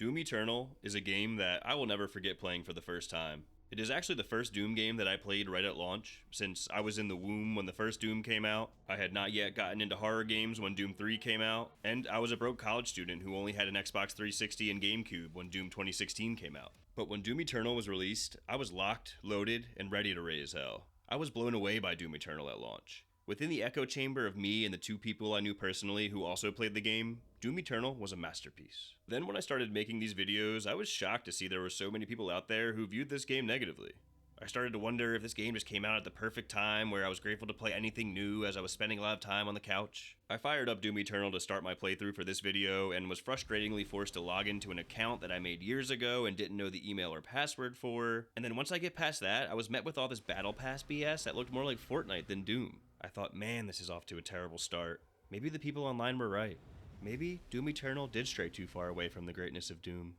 Doom Eternal is a game that I will never forget playing for the first time. It is actually the first Doom game that I played right at launch, since I was in the womb when the first Doom came out, I had not yet gotten into horror games when Doom 3 came out, and I was a broke college student who only had an Xbox 360 and GameCube when Doom 2016 came out. But when Doom Eternal was released, I was locked, loaded, and ready to raise hell. I was blown away by Doom Eternal at launch. Within the echo chamber of me and the two people I knew personally who also played the game, Doom Eternal was a masterpiece. Then when I started making these videos, I was shocked to see there were so many people out there who viewed this game negatively. I started to wonder if this game just came out at the perfect time where I was grateful to play anything new as I was spending a lot of time on the couch. I fired up Doom Eternal to start my playthrough for this video and was frustratingly forced to log into an account that I made years ago and didn't know the email or password for. And then once I get past that, I was met with all this Battle Pass BS that looked more like Fortnite than Doom. I thought, man, this is off to a terrible start. Maybe the people online were right. Maybe Doom Eternal did stray too far away from the greatness of Doom.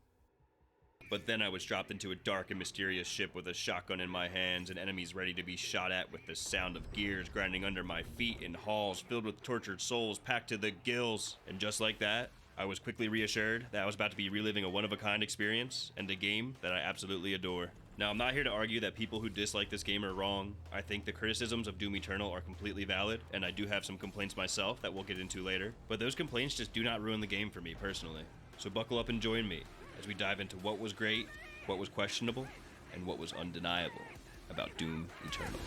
But then I was dropped into a dark and mysterious ship with a shotgun in my hands and enemies ready to be shot at with the sound of gears grinding under my feet in halls filled with tortured souls packed to the gills. And just like that, I was quickly reassured that I was about to be reliving a one-of-a-kind experience and a game that I absolutely adore. Now, I'm not here to argue that people who dislike this game are wrong. I think the criticisms of Doom Eternal are completely valid, and I do have some complaints myself that we'll get into later, but those complaints just do not ruin the game for me personally. So buckle up and join me as we dive into what was great, what was questionable, and what was undeniable about Doom Eternal.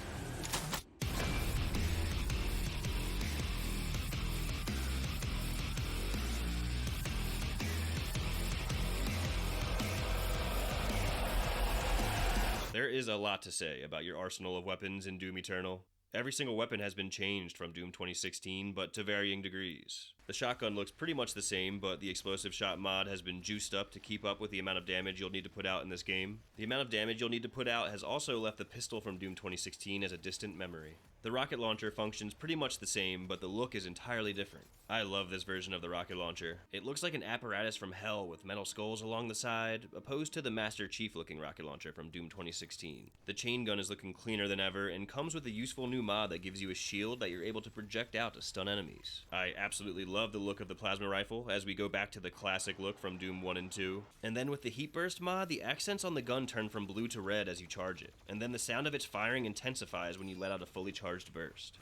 There is a lot to say about your arsenal of weapons in Doom Eternal. Every single weapon has been changed from Doom 2016, but to varying degrees. The shotgun looks pretty much the same, but the explosive shot mod has been juiced up to keep up with the amount of damage you'll need to put out in this game. The amount of damage you'll need to put out has also left the pistol from Doom 2016 as a distant memory. The rocket launcher functions pretty much the same, but the look is entirely different. I love this version of the rocket launcher. It looks like an apparatus from hell with metal skulls along the side, opposed to the Master Chief looking rocket launcher from Doom 2016. The chain gun is looking cleaner than ever and comes with a useful new mod that gives you a shield that you're able to project out to stun enemies. I absolutely love the look of the plasma rifle as we go back to the classic look from Doom 1 and 2. And then with the heat burst mod, the accents on the gun turn from blue to red as you charge it, and then the sound of its firing intensifies when you let out a fully charged burst.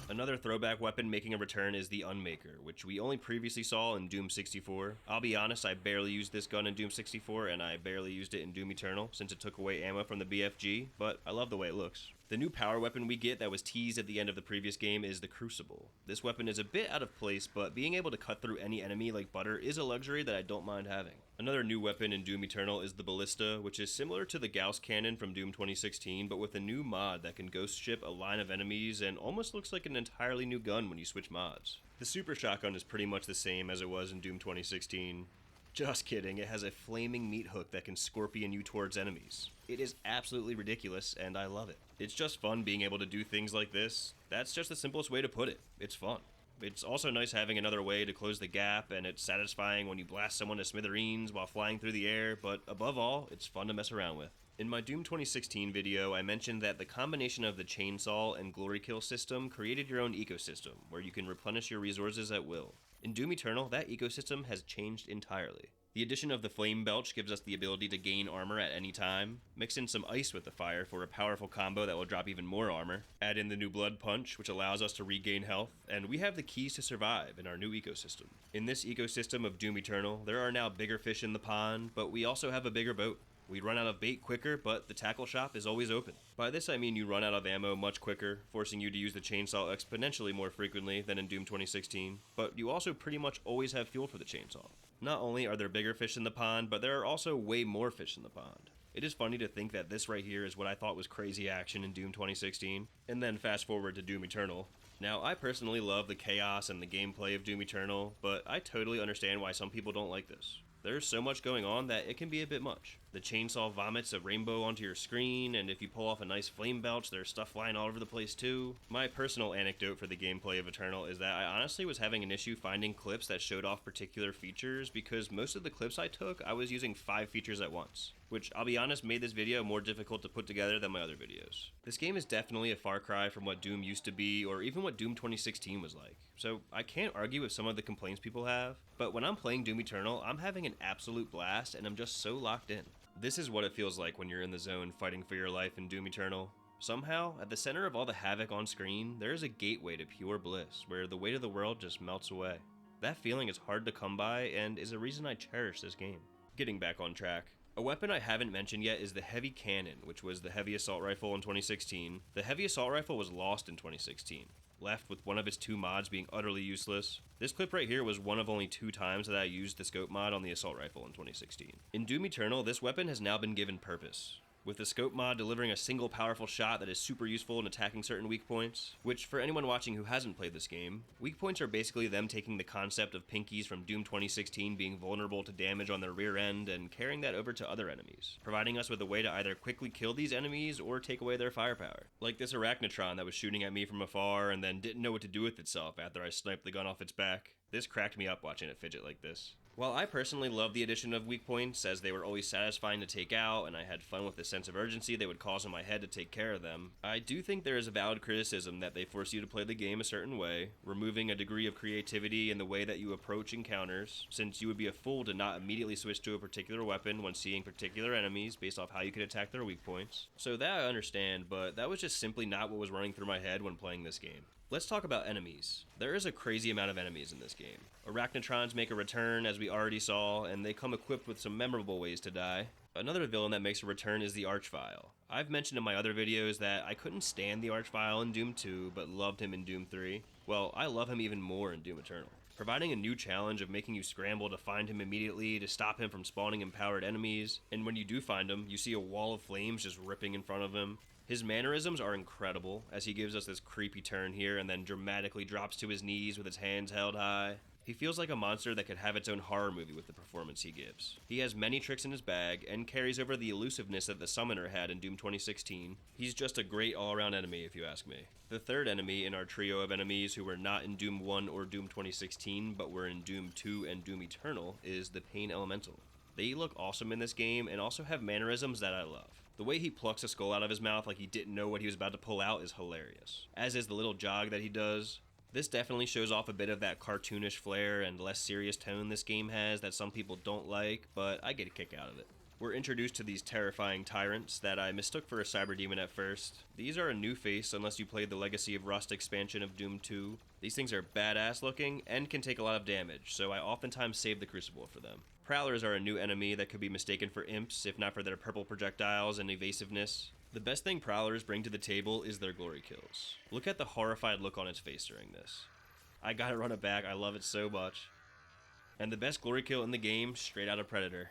Another throwback weapon making a return is the Unmaker, which we only previously saw in Doom 64. I'll be honest, I barely used this gun in Doom 64, and I barely used it in Doom Eternal, since it took away ammo from the BFG, but I love the way it looks. The new power weapon we get that was teased at the end of the previous game is the Crucible. This weapon is a bit out of place, but being able to cut through any enemy like butter is a luxury that I don't mind having. Another new weapon in Doom Eternal is the Ballista, which is similar to the Gauss Cannon from Doom 2016, but with a new mod that can ghost ship a line of enemies and almost looks like an entirely new gun when you switch mods. The Super Shotgun is pretty much the same as it was in Doom 2016. Just kidding, it has a flaming meat hook that can scorpion you towards enemies. It is absolutely ridiculous, and I love it. It's just fun being able to do things like this. That's just the simplest way to put it. It's fun. It's also nice having another way to close the gap, and it's satisfying when you blast someone to smithereens while flying through the air, but above all, it's fun to mess around with. In my Doom 2016 video, I mentioned that the combination of the chainsaw and glory kill system created your own ecosystem, where you can replenish your resources at will. In Doom Eternal, that ecosystem has changed entirely. The addition of the Flame Belch gives us the ability to gain armor at any time. Mix in some ice with the fire for a powerful combo that will drop even more armor. Add in the new Blood Punch, which allows us to regain health, and we have the keys to survive in our new ecosystem. In this ecosystem of Doom Eternal, there are now bigger fish in the pond, but we also have a bigger boat. We run out of bait quicker, but the tackle shop is always open. By this I mean you run out of ammo much quicker, forcing you to use the chainsaw exponentially more frequently than in Doom 2016, but you also pretty much always have fuel for the chainsaw. Not only are there bigger fish in the pond, but there are also way more fish in the pond. It is funny to think that this right here is what I thought was crazy action in Doom 2016, and then fast forward to Doom Eternal. Now, I personally love the chaos and the gameplay of Doom Eternal, but I totally understand why some people don't like this. There's so much going on that it can be a bit much. The chainsaw vomits a rainbow onto your screen, and if you pull off a nice flame belch, there's stuff flying all over the place too. My personal anecdote for the gameplay of Eternal is that I honestly was having an issue finding clips that showed off particular features because most of the clips I took, I was using 5 features at once, which I'll be honest made this video more difficult to put together than my other videos. This game is definitely a far cry from what Doom used to be, or even what what Doom 2016 was like. So I can't argue with some of the complaints people have, but when I'm playing Doom Eternal, I'm having an absolute blast and I'm just so locked in. This is what it feels like when you're in the zone fighting for your life in Doom Eternal. Somehow, at the center of all the havoc on screen, there is a gateway to pure bliss, where the weight of the world just melts away. That feeling is hard to come by, and is a reason I cherish this game. Getting back on track, a weapon I haven't mentioned yet is the heavy cannon, which was the heavy assault rifle in 2016. The heavy assault rifle was lost in 2016, left with one of its 2 mods being utterly useless. This clip right here was one of only 2 times that I used the scope mod on the assault rifle in 2016. In Doom Eternal, this weapon has now been given purpose, with the scope mod delivering a single powerful shot that is super useful in attacking certain weak points, which for anyone watching who hasn't played this game, weak points are basically them taking the concept of pinkies from Doom 2016 being vulnerable to damage on their rear end and carrying that over to other enemies, providing us with a way to either quickly kill these enemies or take away their firepower. Like this arachnotron that was shooting at me from afar and then didn't know what to do with itself after I sniped the gun off its back. This cracked me up watching it fidget like this. While I personally love the addition of weak points, as they were always satisfying to take out, and I had fun with the sense of urgency they would cause in my head to take care of them, I do think there is a valid criticism that they force you to play the game a certain way, removing a degree of creativity in the way that you approach encounters, since you would be a fool to not immediately switch to a particular weapon when seeing particular enemies based off how you could attack their weak points. So that I understand, but that was just simply not what was running through my head when playing this game. Let's talk about enemies. There is a crazy amount of enemies in this game. Arachnotrons make a return, as we already saw, and they come equipped with some memorable ways to die. Another villain that makes a return is the Archvile. I've mentioned in my other videos that I couldn't stand the Archvile in Doom 2, but loved him in Doom 3. Well, I love him even more in Doom Eternal, providing a new challenge of making you scramble to find him immediately, to stop him from spawning empowered enemies, and when you do find him, you see a wall of flames just ripping in front of him. His mannerisms are incredible, as he gives us this creepy turn here and then dramatically drops to his knees with his hands held high. He feels like a monster that could have its own horror movie with the performance he gives. He has many tricks in his bag, and carries over the elusiveness that the Summoner had in Doom 2016. He's just a great all-around enemy, if you ask me. The third enemy in our trio of enemies who were not in Doom 1 or Doom 2016, but were in Doom 2 and Doom Eternal, is the Pain Elemental. They look awesome in this game, and also have mannerisms that I love. The way he plucks a skull out of his mouth like he didn't know what he was about to pull out is hilarious, as is the little jog that he does. This definitely shows off a bit of that cartoonish flair and less serious tone this game has that some people don't like, but I get a kick out of it. We're introduced to these terrifying tyrants that I mistook for a cyber demon at first. These are a new face unless you played the Legacy of Rust expansion of Doom 2. These things are badass looking and can take a lot of damage, so I oftentimes save the Crucible for them. Prowlers are a new enemy that could be mistaken for imps, if not for their purple projectiles and evasiveness. The best thing Prowlers bring to the table is their glory kills. Look at the horrified look on its face during this. I gotta run it back, I love it so much. And the best glory kill in the game, straight out of Predator.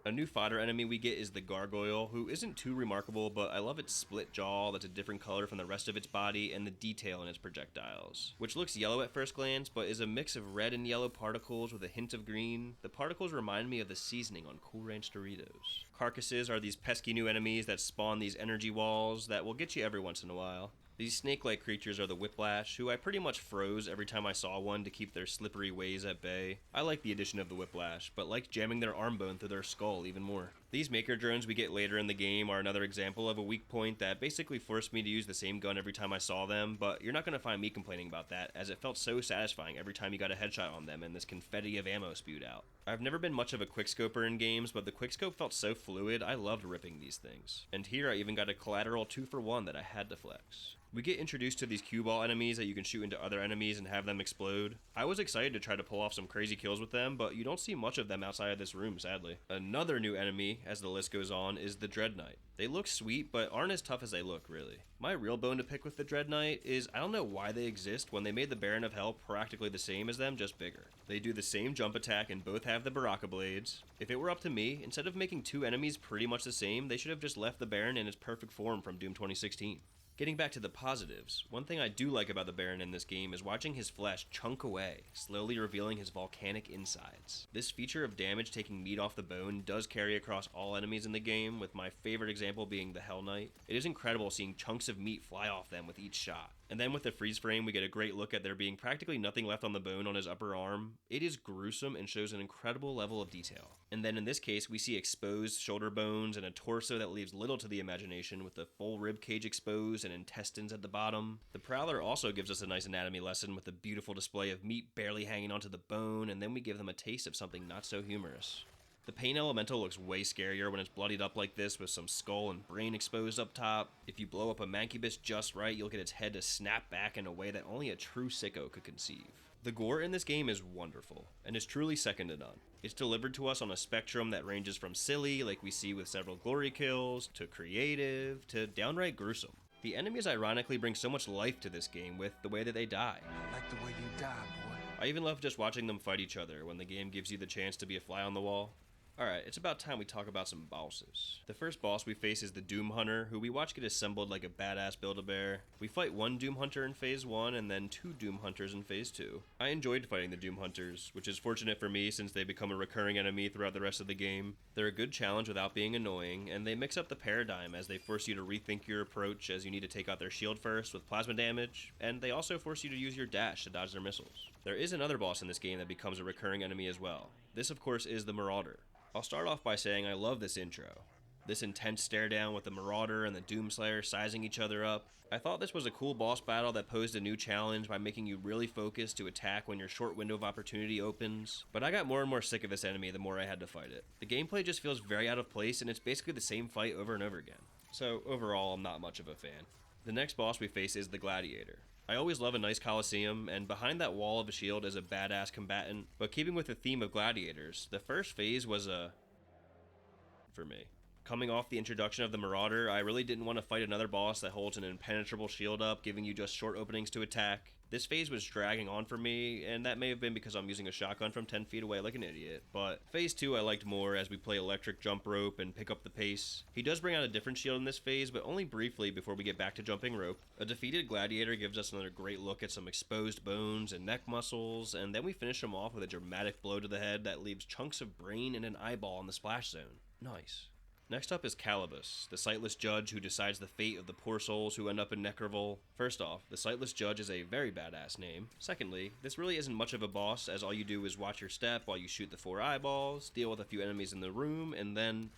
A new fodder enemy we get is the Gargoyle, who isn't too remarkable, but I love its split jaw that's a different color from the rest of its body, and the detail in its projectiles, which looks yellow at first glance, but is a mix of red and yellow particles with a hint of green. The particles remind me of the seasoning on Cool Ranch Doritos. Carcasses are these pesky new enemies that spawn these energy walls that will get you every once in a while. These snake-like creatures are the Whiplash, who I pretty much froze every time I saw one to keep their slippery ways at bay. I like the addition of the Whiplash, but like jamming their arm bone through their skull even more. These Maker drones we get later in the game are another example of a weak point that basically forced me to use the same gun every time I saw them, but you're not going to find me complaining about that, as it felt so satisfying every time you got a headshot on them and this confetti of ammo spewed out. I've never been much of a quickscoper in games, but the quickscope felt so fluid, I loved ripping these things. And here I even got a collateral 2-for-1 that I had to flex. We get introduced to these cue ball enemies that you can shoot into other enemies and have them explode. I was excited to try to pull off some crazy kills with them, but you don't see much of them outside of this room, sadly. Another new enemy, as the list goes on, is the Dread Knight. They look sweet, but aren't as tough as they look, really. My real bone to pick with the Dread Knight is I don't know why they exist when they made the Baron of Hell practically the same as them, just bigger. They do the same jump attack and both have the Baraka blades. If it were up to me, instead of making 2 enemies pretty much the same, they should have just left the Baron in its perfect form from Doom 2016. Getting back to the positives, one thing I do like about the Baron in this game is watching his flesh chunk away, slowly revealing his volcanic insides. This feature of damage taking meat off the bone does carry across all enemies in the game, with my favorite example being the Hell Knight. It is incredible seeing chunks of meat fly off them with each shot. And then with the freeze frame, we get a great look at there being practically nothing left on the bone on his upper arm. It is gruesome and shows an incredible level of detail. And then in this case, we see exposed shoulder bones and a torso that leaves little to the imagination, with the full rib cage exposed and intestines at the bottom. The Prowler also gives us a nice anatomy lesson with a beautiful display of meat barely hanging onto the bone, and then we give them a taste of something not so humorous. The Pain Elemental looks way scarier when it's bloodied up like this, with some skull and brain exposed up top. If you blow up a Mancubus just right, you'll get its head to snap back in a way that only a true sicko could conceive. The gore in this game is wonderful, and is truly second to none. It's delivered to us on a spectrum that ranges from silly, like we see with several glory kills, to creative, to downright gruesome. The enemies ironically bring so much life to this game with the way that they die. I like the way you die, boy. I even love just watching them fight each other when the game gives you the chance to be a fly on the wall. Alright, it's about time we talk about some bosses. The first boss we face is the Doom Hunter, who we watch get assembled like a badass Build-A-Bear. We fight one Doom Hunter in Phase 1 and then 2 Doom Hunters in Phase 2. I enjoyed fighting the Doom Hunters, which is fortunate for me since they become a recurring enemy throughout the rest of the game. They're a good challenge without being annoying, and they mix up the paradigm as they force you to rethink your approach, as you need to take out their shield first with plasma damage, and they also force you to use your dash to dodge their missiles. There is another boss in this game that becomes a recurring enemy as well. This of course is the Marauder. I'll start off by saying I love this intro. This intense stare down with the Marauder and the Doomslayer sizing each other up. I thought this was a cool boss battle that posed a new challenge by making you really focus to attack when your short window of opportunity opens, but I got more and more sick of this enemy the more I had to fight it. The gameplay just feels very out of place, and it's basically the same fight over and over again. So overall, I'm not much of a fan. The next boss we face is the Gladiator. I always love a nice coliseum, and behind that wall of a shield is a badass combatant, but keeping with the theme of gladiators, the first phase was for me. Coming off the introduction of the Marauder, I really didn't want to fight another boss that holds an impenetrable shield up, giving you just short openings to attack. This phase was dragging on for me, and that may have been because I'm using a shotgun from 10 feet away like an idiot, but phase 2 I liked more as we play electric jump rope and pick up the pace. He does bring out a different shield in this phase, but only briefly before we get back to jumping rope. A defeated gladiator gives us another great look at some exposed bones and neck muscles, and then we finish him off with a dramatic blow to the head that leaves chunks of brain and an eyeball in the splash zone. Nice. Next up is Calibus, the sightless judge who decides the fate of the poor souls who end up in Necroville. First off, the sightless judge is a very badass name. Secondly, this really isn't much of a boss, as all you do is watch your step while you shoot the 4 eyeballs, deal with a few enemies in the room, and then...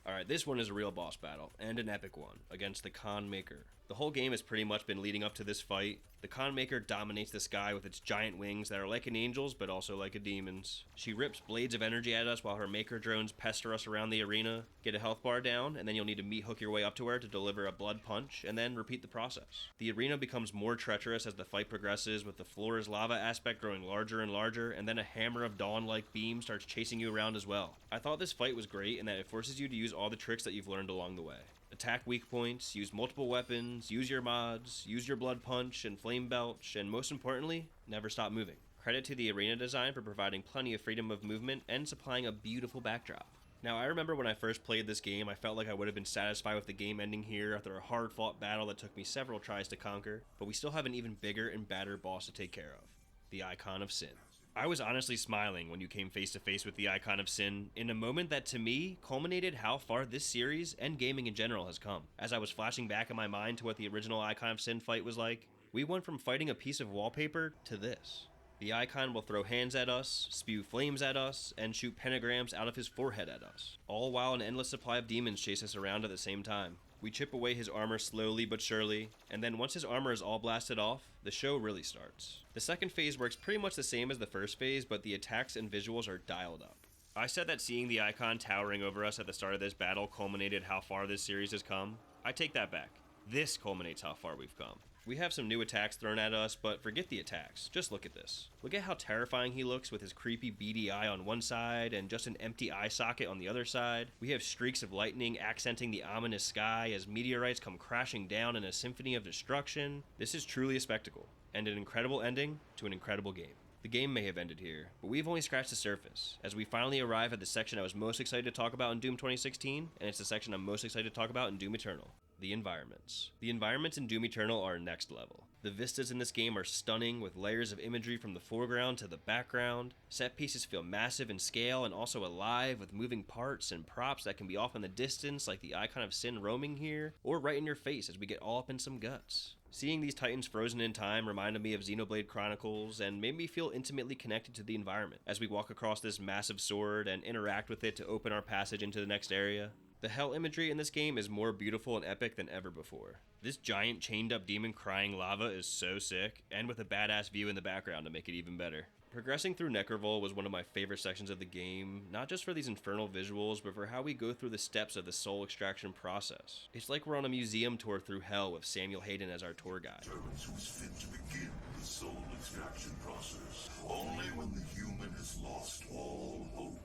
Alright, this one is a real boss battle, and an epic one, against the Khan Maker. The whole game has pretty much been leading up to this fight. The Khan Maker dominates the sky with its giant wings that are like an angel's, but also like a demon's. She rips blades of energy at us while her Maker drones pester us around the arena. Get a health bar down, and then you'll need to meat hook your way up to her to deliver a blood punch, and then repeat the process. The arena becomes more treacherous as the fight progresses, with the floor is lava aspect growing larger and larger, and then a hammer of dawn-like beam starts chasing you around as well. I thought this fight was great in that it forces you to use all the tricks that you've learned along the way. Attack weak points, use multiple weapons, use your mods, use your blood punch and flame belch, and most importantly, never stop moving. Credit to the arena design for providing plenty of freedom of movement and supplying a beautiful backdrop. Now, I remember when I first played this game, I felt like I would have been satisfied with the game ending here after a hard-fought battle that took me several tries to conquer, but we still have an even bigger and badder boss to take care of, the Icon of Sin. I was honestly smiling when you came face to face with the Icon of Sin, in a moment that to me culminated how far this series and gaming in general has come. As I was flashing back in my mind to what the original Icon of Sin fight was like, we went from fighting a piece of wallpaper to this. The Icon will throw hands at us, spew flames at us, and shoot pentagrams out of his forehead at us, all while an endless supply of demons chase us around at the same time. We chip away his armor slowly but surely, and then once his armor is all blasted off, the show really starts. The second phase works pretty much the same as the first phase, but the attacks and visuals are dialed up. I said that seeing the Icon towering over us at the start of this battle culminated how far this series has come. I take that back. This culminates how far we've come. We have some new attacks thrown at us, but forget the attacks. Just look at this. Look at how terrifying he looks with his creepy beady eye on one side and just an empty eye socket on the other side. We have streaks of lightning accenting the ominous sky as meteorites come crashing down in a symphony of destruction. This is truly a spectacle, and an incredible ending to an incredible game. The game may have ended here, but we've only scratched the surface, as we finally arrive at the section I was most excited to talk about in Doom 2016, and it's the section I'm most excited to talk about in Doom Eternal. The environments. The environments in Doom Eternal are next level. The vistas in this game are stunning, with layers of imagery from the foreground to the background. Set pieces feel massive in scale and also alive, with moving parts and props that can be off in the distance, like the Icon of Sin roaming here, or right in your face as we get all up in some guts. Seeing these titans frozen in time reminded me of Xenoblade Chronicles and made me feel intimately connected to the environment as we walk across this massive sword and interact with it to open our passage into the next area. The hell imagery in this game is more beautiful and epic than ever before. This giant chained up demon crying lava is so sick, and with a badass view in the background to make it even better. Progressing through Necrovol was one of my favorite sections of the game, not just for these infernal visuals, but for how we go through the steps of the soul extraction process. It's like we're on a museum tour through hell with Samuel Hayden as our tour guide. Determines who's fit to begin the soul extraction process. Only when the human has lost all hope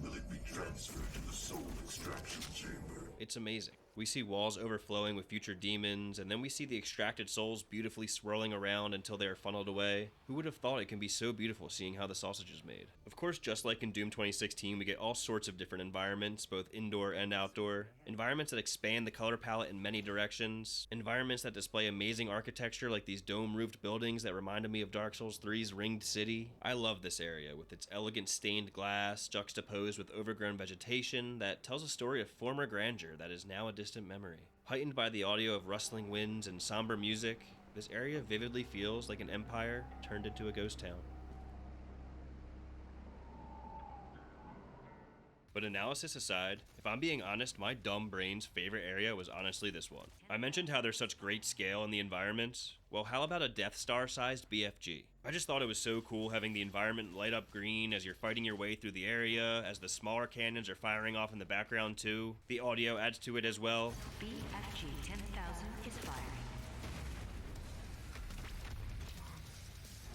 will it be transferred to the soul extraction chamber. It's amazing. We see walls overflowing with future demons, and then we see the extracted souls beautifully swirling around until they are funneled away. Who would have thought it can be so beautiful seeing how the sausage is made? Of course, just like in Doom 2016, we get all sorts of different environments, both indoor and outdoor. Environments that expand the color palette in many directions. Environments that display amazing architecture like these dome-roofed buildings that reminded me of Dark Souls 3's Ringed City. I love this area, with its elegant stained glass juxtaposed with overgrown vegetation that tells a story of former grandeur that is now a distant memory. Heightened by the audio of rustling winds and somber music, this area vividly feels like an empire turned into a ghost town. But analysis aside, if I'm being honest, my dumb brain's favorite area was honestly this one. I mentioned how there's such great scale in the environments. Well, how about a Death Star-sized BFG? I just thought it was so cool having the environment light up green as you're fighting your way through the area, as the smaller cannons are firing off in the background too. The audio adds to it as well. BFG 10,000 is firing.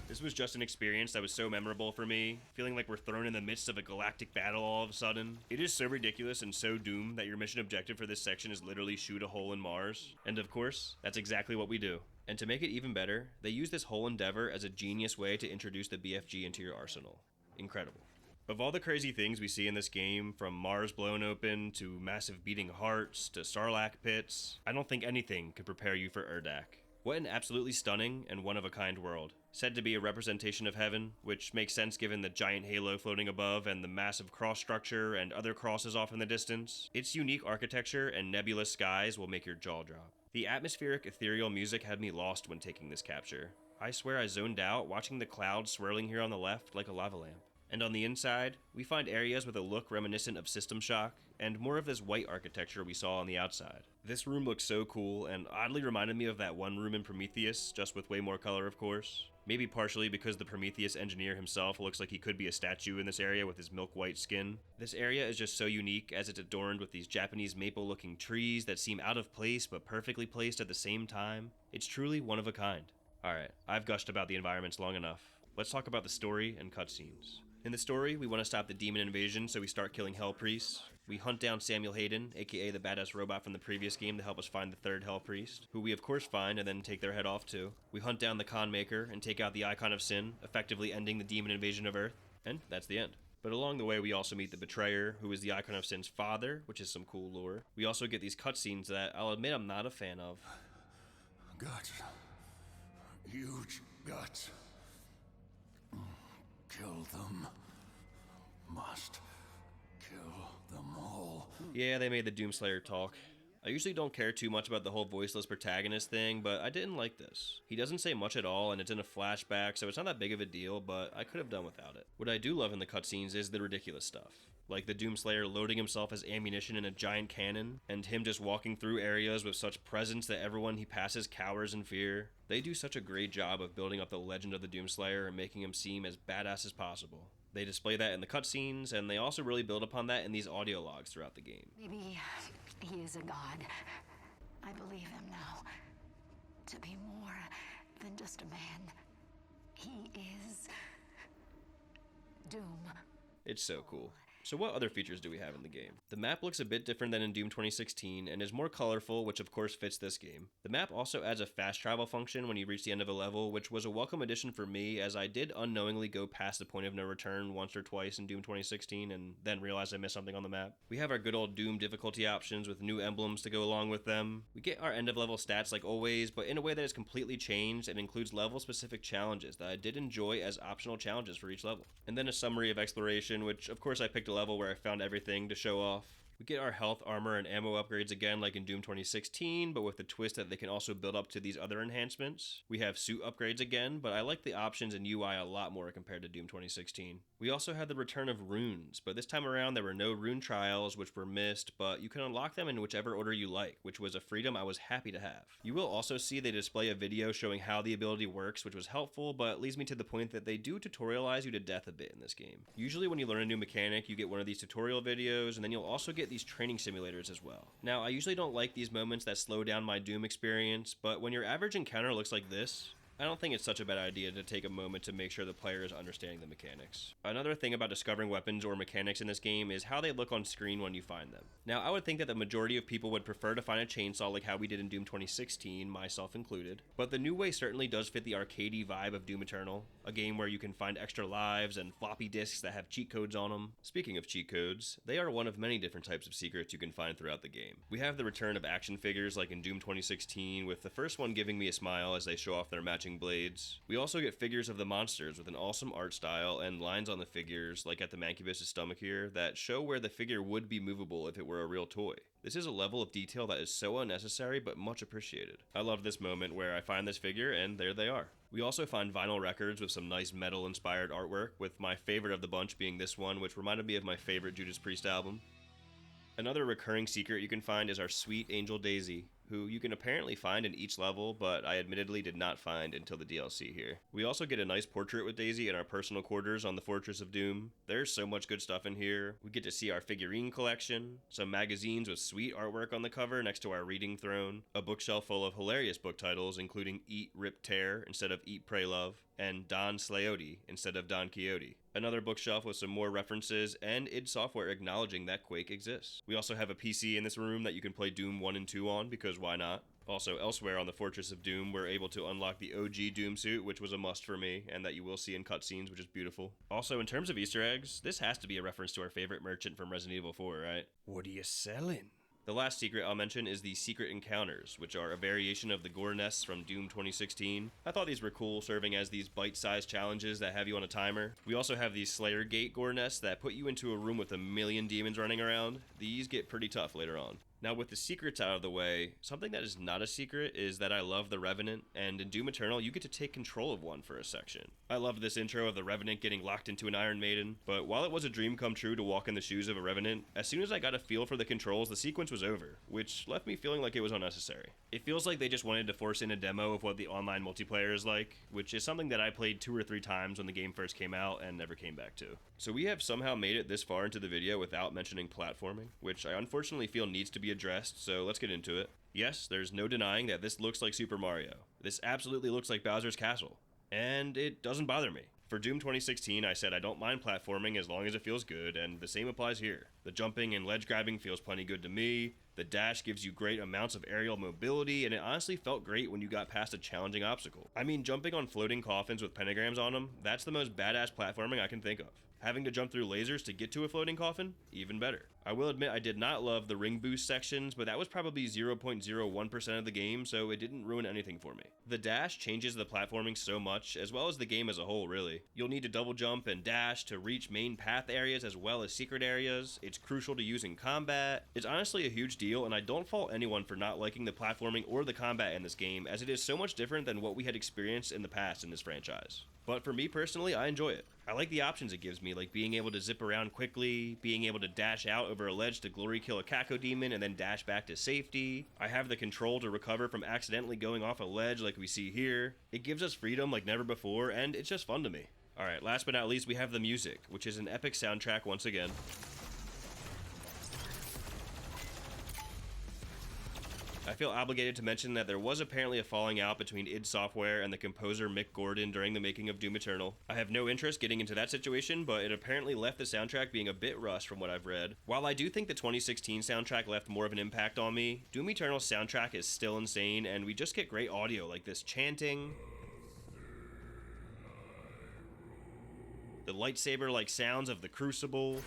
This was just an experience that was so memorable for me, feeling like we're thrown in the midst of a galactic battle all of a sudden. It is so ridiculous and so Doom that your mission objective for this section is literally shoot a hole in Mars. And of course, that's exactly what we do. And to make it even better, they use this whole endeavor as a genius way to introduce the BFG into your arsenal. Incredible. Of all the crazy things we see in this game, from Mars blown open to massive beating hearts to Sarlacc pits, I don't think anything could prepare you for Urdak. What an absolutely stunning and one-of-a-kind world. Said to be a representation of heaven, which makes sense given the giant halo floating above and the massive cross structure and other crosses off in the distance. Its unique architecture and nebulous skies will make your jaw drop. The atmospheric, ethereal music had me lost when taking this capture. I swear I zoned out watching the clouds swirling here on the left like a lava lamp. And on the inside, we find areas with a look reminiscent of System Shock, and more of this white architecture we saw on the outside. This room looks so cool, and oddly reminded me of that one room in Prometheus, just with way more color of course. Maybe partially because the Prometheus engineer himself looks like he could be a statue in this area with his milk white skin. This area is just so unique as it's adorned with these Japanese maple looking trees that seem out of place but perfectly placed at the same time. It's truly one of a kind. Alright, I've gushed about the environments long enough. Let's talk about the story and cutscenes. In the story, we want to stop the demon invasion, so we start killing Hell Priests. We hunt down Samuel Hayden, aka the badass robot from the previous game, to help us find the third Hell Priest, who we of course find and then take their head off too. We hunt down the Con Maker and take out the Icon of Sin, effectively ending the demon invasion of Earth. And that's the end. But along the way, we also meet the Betrayer, who is the Icon of Sin's father, which is some cool lore. We also get these cutscenes that I'll admit I'm not a fan of. Guts. Huge guts. Kill them. Must kill them all. Yeah, they made the Doomslayer talk. I usually don't care too much about the whole voiceless protagonist thing, but I didn't like this. He doesn't say much at all, and it's in a flashback, so it's not that big of a deal, but I could have done without it. What I do love in the cutscenes is the ridiculous stuff. Like the Doomslayer loading himself as ammunition in a giant cannon, and him just walking through areas with such presence that everyone he passes cowers in fear. They do such a great job of building up the legend of the Doomslayer and making him seem as badass as possible. They display that in the cutscenes, and they also really build upon that in these audio logs throughout the game. Maybe he is a god. I believe him now. To be more than just a man. He is Doom. It's so cool. So what other features do we have in the game? The map looks a bit different than in Doom 2016 and is more colorful, which of course fits this game. The map also adds a fast travel function when you reach the end of a level, which was a welcome addition for me as I did unknowingly go past the point of no return once or twice in Doom 2016 and then realized I missed something on the map. We have our good old Doom difficulty options with new emblems to go along with them. We get our end of level stats like always, but in a way that is completely changed and includes level specific challenges that I did enjoy as optional challenges for each level. And then a summary of exploration, which of course I picked a level where I found everything to show off. We get our health, armor, and ammo upgrades again like in Doom 2016, but with the twist that they can also build up to these other enhancements. We have suit upgrades again, but I like the options and UI a lot more compared to Doom 2016. We also had the return of runes, but this time around there were no rune trials, which were missed, but you can unlock them in whichever order you like, which was a freedom I was happy to have. You will also see they display a video showing how the ability works, which was helpful, but leads me to the point that they do tutorialize you to death a bit in this game. Usually when you learn a new mechanic, you get one of these tutorial videos, and then you'll also get these training simulators as well. Now, I usually don't like these moments that slow down my Doom experience, but when your average encounter looks like this, I don't think it's such a bad idea to take a moment to make sure the player is understanding the mechanics. Another thing about discovering weapons or mechanics in this game is how they look on screen when you find them. Now, I would think that the majority of people would prefer to find a chainsaw like how we did in Doom 2016, myself included, but the new way certainly does fit the arcadey vibe of Doom Eternal, a game where you can find extra lives and floppy disks that have cheat codes on them. Speaking of cheat codes, they are one of many different types of secrets you can find throughout the game. We have the return of action figures like in Doom 2016, with the first one giving me a smile as they show off their matching blades. We also get figures of the monsters with an awesome art style and lines on the figures, like at the Mancubus' stomach here, that show where the figure would be movable if it were a real toy. This is a level of detail that is so unnecessary but much appreciated. I love this moment where I find this figure and there they are. We also find vinyl records with some nice metal-inspired artwork, with my favorite of the bunch being this one, which reminded me of my favorite Judas Priest album. Another recurring secret you can find is our sweet Angel Daisy, who you can apparently find in each level, but I admittedly did not find until the DLC here. We also get a nice portrait with Daisy in our personal quarters on the Fortress of Doom. There's so much good stuff in here. We get to see our figurine collection, some magazines with sweet artwork on the cover next to our reading throne, a bookshelf full of hilarious book titles including Eat, Rip, Tear instead of Eat, Pray, Love, and Don Slayote instead of Don Quixote. Another bookshelf with some more references, and id Software acknowledging that Quake exists. We also have a PC in this room that you can play Doom 1 and 2 on, because why not? Also, elsewhere on the Fortress of Doom, we're able to unlock the OG Doom suit, which was a must for me, and that you will see in cutscenes, which is beautiful. Also, in terms of Easter eggs, this has to be a reference to our favorite merchant from Resident Evil 4, right? What are you selling? The last secret I'll mention is the Secret Encounters, which are a variation of the Gore nests from Doom 2016. I thought these were cool, serving as these bite-sized challenges that have you on a timer. We also have these Slayer Gate Gore nests that put you into a room with a million demons running around. These get pretty tough later on. Now, with the secrets out of the way, something that is not a secret is that I love the Revenant, and in Doom Eternal, you get to take control of one for a section. I loved this intro of the Revenant getting locked into an Iron Maiden, but while it was a dream come true to walk in the shoes of a Revenant, as soon as I got a feel for the controls, the sequence was over, which left me feeling like it was unnecessary. It feels like they just wanted to force in a demo of what the online multiplayer is like, which is something that I played 2 or 3 times when the game first came out and never came back to. So we have somehow made it this far into the video without mentioning platforming, which I unfortunately feel needs to be addressed, so let's get into it. Yes, there's no denying that this looks like Super Mario. This absolutely looks like Bowser's Castle. And it doesn't bother me. For Doom 2016, I said I don't mind platforming as long as it feels good, and the same applies here. The jumping and ledge grabbing feels plenty good to me. The dash gives you great amounts of aerial mobility, and it honestly felt great when you got past a challenging obstacle. I mean, jumping on floating coffins with pentagrams on them, that's the most badass platforming I can think of. Having to jump through lasers to get to a floating coffin? Even better. I will admit I did not love the ring boost sections, but that was probably 0.01% of the game, so it didn't ruin anything for me. The dash changes the platforming so much, as well as the game as a whole, really. You'll need to double jump and dash to reach main path areas as well as secret areas. It's crucial to use in combat. It's honestly a huge deal, and I don't fault anyone for not liking the platforming or the combat in this game, as it is so much different than what we had experienced in the past in this franchise. But for me personally, I enjoy it. I like the options it gives me, like being able to zip around quickly, being able to dash out over a ledge to glory kill a Kako demon and then dash back to safety. I have the control to recover from accidentally going off a ledge like we see here. It gives us freedom like never before, and it's just fun to me. Alright, last but not least, we have the music, which is an epic soundtrack once again. I feel obligated to mention that there was apparently a falling out between id Software and the composer Mick Gordon during the making of Doom Eternal. I have no interest getting into that situation, but it apparently left the soundtrack being a bit rushed from what I've read. While I do think the 2016 soundtrack left more of an impact on me, Doom Eternal's soundtrack is still insane, and we just get great audio like this chanting, the lightsaber-like sounds of the Crucible,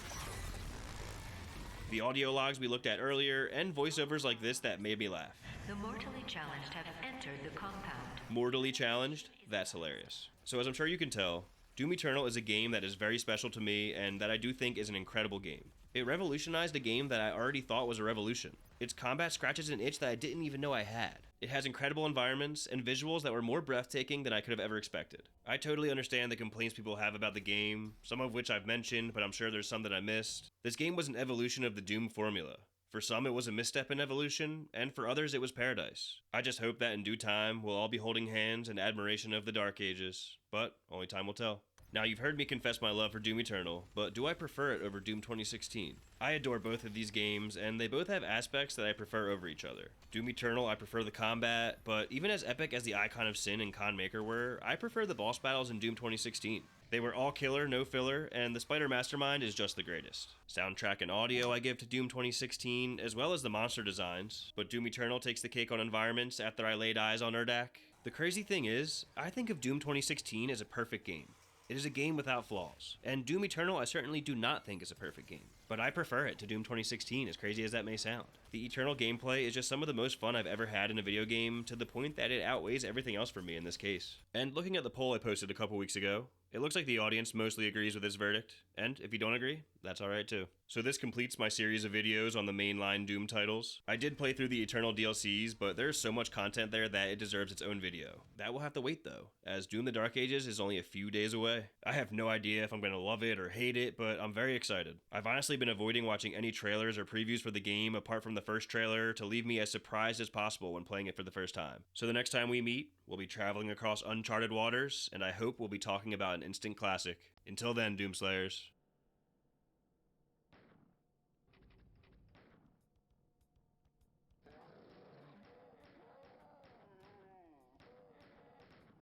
the audio logs we looked at earlier, and voiceovers like this that made me laugh. The mortally challenged have entered the compound. Mortally challenged? That's hilarious. So as I'm sure you can tell, Doom Eternal is a game that is very special to me and that I do think is an incredible game. It revolutionized a game that I already thought was a revolution. Its combat scratches an itch that I didn't even know I had. It has incredible environments and visuals that were more breathtaking than I could have ever expected. I totally understand the complaints people have about the game, some of which I've mentioned, but I'm sure there's some that I missed. This game was an evolution of the Doom formula. For some, it was a misstep in evolution, and for others, it was paradise. I just hope that in due time, we'll all be holding hands in admiration of the Dark Ages, but only time will tell. Now, you've heard me confess my love for Doom Eternal, but do I prefer it over Doom 2016? I adore both of these games, and they both have aspects that I prefer over each other. Doom Eternal, I prefer the combat, but even as epic as the Icon of Sin and Con Maker were, I prefer the boss battles in Doom 2016. They were all killer, no filler, and the Spider Mastermind is just the greatest. Soundtrack and audio I give to Doom 2016, as well as the monster designs, but Doom Eternal takes the cake on environments after I laid eyes on Urdak. The crazy thing is, I think of Doom 2016 as a perfect game. It is a game without flaws, and Doom Eternal I certainly do not think is a perfect game, but I prefer it to Doom 2016, as crazy as that may sound. The Eternal gameplay is just some of the most fun I've ever had in a video game, to the point that it outweighs everything else for me in this case. And looking at the poll I posted a couple weeks ago, it looks like the audience mostly agrees with this verdict, and if you don't agree, that's alright too. So this completes my series of videos on the mainline Doom titles. I did play through the Eternal DLCs, but there's so much content there that it deserves its own video. That will have to wait though, as Doom the Dark Ages is only a few days away. I have no idea if I'm going to love it or hate it, but I'm very excited. I've honestly been avoiding watching any trailers or previews for the game apart from the first trailer to leave me as surprised as possible when playing it for the first time. So the next time we meet, we'll be traveling across uncharted waters, and I hope we'll be talking about an instant classic. Until then, Doomslayers.